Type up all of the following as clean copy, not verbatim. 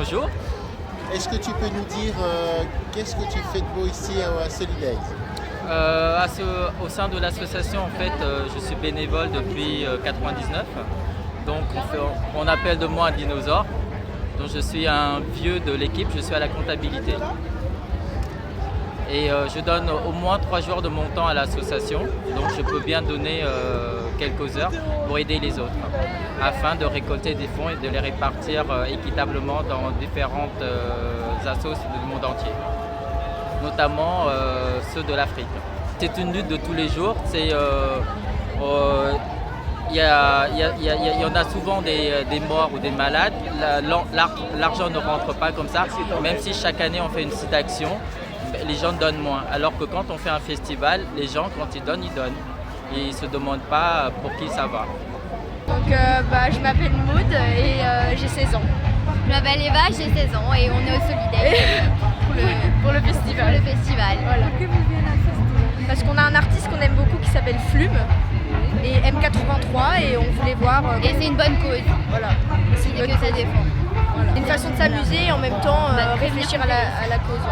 bonjour. Est-ce que tu peux nous dire qu'est-ce que tu fais de beau ici à Solidays? Au sein de l'association, en fait, je suis bénévole depuis 99. Donc on appelle de moi un dinosaure. Donc je suis un vieux de l'équipe, je suis à la comptabilité. Et je donne au moins 3 jours de mon temps à l'association. Donc je peux bien donner quelques heures pour aider les autres, afin de récolter des fonds et de les répartir équitablement dans différentes associations du monde entier, notamment ceux de l'Afrique. C'est une lutte de tous les jours. Il y en a souvent des morts ou des malades. L'argent ne rentre pas comme ça, même si chaque année on fait une site d'action, les gens donnent moins. Alors que quand on fait un festival, les gens quand ils donnent. Et ils ne se demandent pas pour qui ça va. Donc je m'appelle Maud et j'ai 16 ans. Je m'appelle Eva, j'ai 16 ans et on est au Solidays pour le festival. Pour le festival. Voilà. Parce qu'on a un artiste qu'on aime beaucoup qui s'appelle Flume et M83 et on voulait voir. Et c'est une bonne cause. Voilà. C'est que ça défend. Voilà. C'est une façon de s'amuser et en même temps réfléchir à la cause.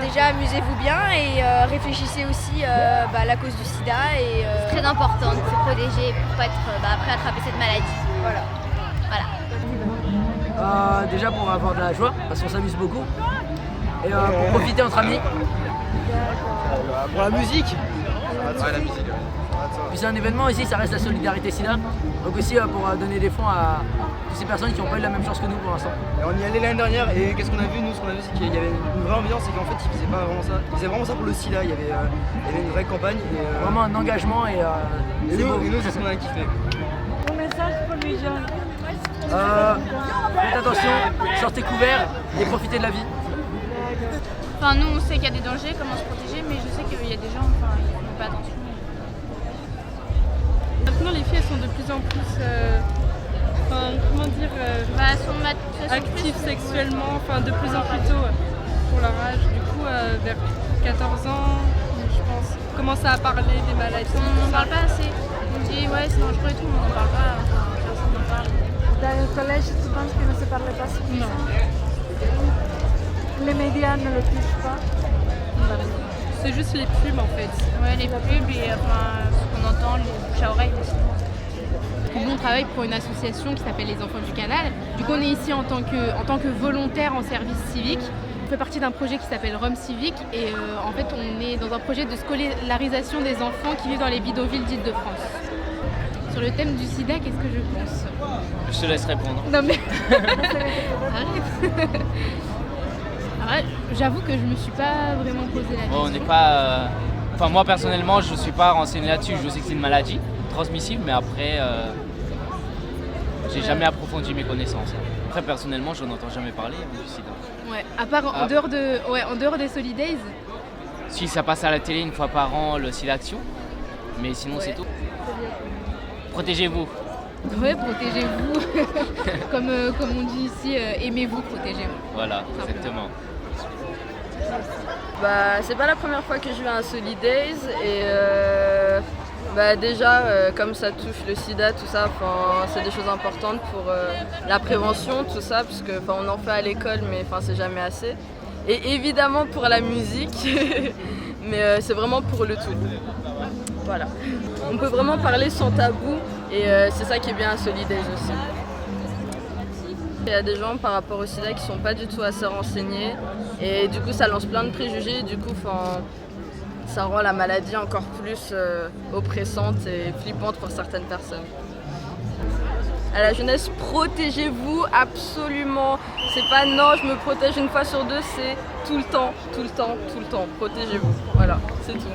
Déjà amusez-vous bien et réfléchissez aussi à la cause du sida. C'est très important de se protéger pour pas être après attraper cette maladie. Voilà. Déjà pour avoir de la joie, parce qu'on s'amuse beaucoup. Et pour profiter entre amis. Pour la musique. La musique. Puis c'est un événement ici, ça reste la solidarité SIDA. Donc aussi pour donner des fonds à toutes ces personnes qui n'ont pas eu la même chance que nous pour l'instant. Et on y allait l'année dernière et qu'est-ce qu'on a vu? Nous, ce qu'on a vu, c'est qu'il y avait une vraie ambiance et qu'en fait, ils faisaient pas vraiment ça. Ils faisaient vraiment ça pour le sida. Il y avait une vraie campagne. Et, vraiment un engagement et c'est beau. Et nous, c'est ce qu'on a kiffé. Mon message pour les jeunes. Faites attention, sortez couverts et profitez de la vie. Enfin, nous, on sait qu'il y a des dangers, comment se protéger, mais je sais qu'il y a des gens, ils font pas attention. Maintenant, les filles, elles sont de plus en plus, actives sexuellement, de plus en plus tôt pour leur âge. Du coup, vers 14 ans, je pense, commencer à parler des maladies. On n'en parle pas assez. On dit, ouais, c'est dangereux et tout, mais on n'en parle pas. Personne n'en parle. Dans le collège, tu penses que ne se parlait pas suffisamment? Non. Les médias ne le touchent pas? C'est juste les pubs en fait. Ouais, les pubs et ce qu'on entend, les bouches à oreille aussi. Nous, on travaille pour une association qui s'appelle Les Enfants du Canal. Du coup, on est ici en tant que volontaire en service civique. On fait partie d'un projet qui s'appelle Rome Civique et en fait, on est dans un projet de scolarisation des enfants qui vivent dans les bidonvilles d'Île-de-France. Sur le thème du sida, qu'est-ce que je pense? Je te laisse répondre. Non mais... Arrête. Alors, j'avoue que je me suis pas vraiment posé la question. On n'est pas... moi personnellement, je ne suis pas renseigné là-dessus. Je sais que c'est une maladie transmissible, mais après, j'ai jamais approfondi mes connaissances. Après, personnellement, je n'en entends jamais parler du sida. Ouais, à part en dehors des Solidays. Si ça passe à la télé une fois par an, le sida action, mais sinon c'est tout. Protégez-vous. Ouais, protégez-vous. comme on dit ici, aimez-vous, protégez-vous. Voilà, exactement. C'est pas la première fois que je vais à un Solidays et déjà comme ça touche le sida, tout ça, c'est des choses importantes pour la prévention, tout ça, parce que on en fait à l'école, mais c'est jamais assez. Et évidemment pour la musique, mais c'est vraiment pour le tout. Voilà. On peut vraiment parler sans tabou et c'est ça qui est bien à Solidays aussi. Il y a des gens par rapport au sida qui sont pas du tout assez renseignés et du coup ça lance plein de préjugés, du coup ça rend la maladie encore plus oppressante et flippante pour certaines personnes. À la jeunesse, protégez-vous absolument. C'est pas non, je me protège une fois sur deux, c'est tout le temps, tout le temps, tout le temps. Protégez-vous. Voilà, c'est tout.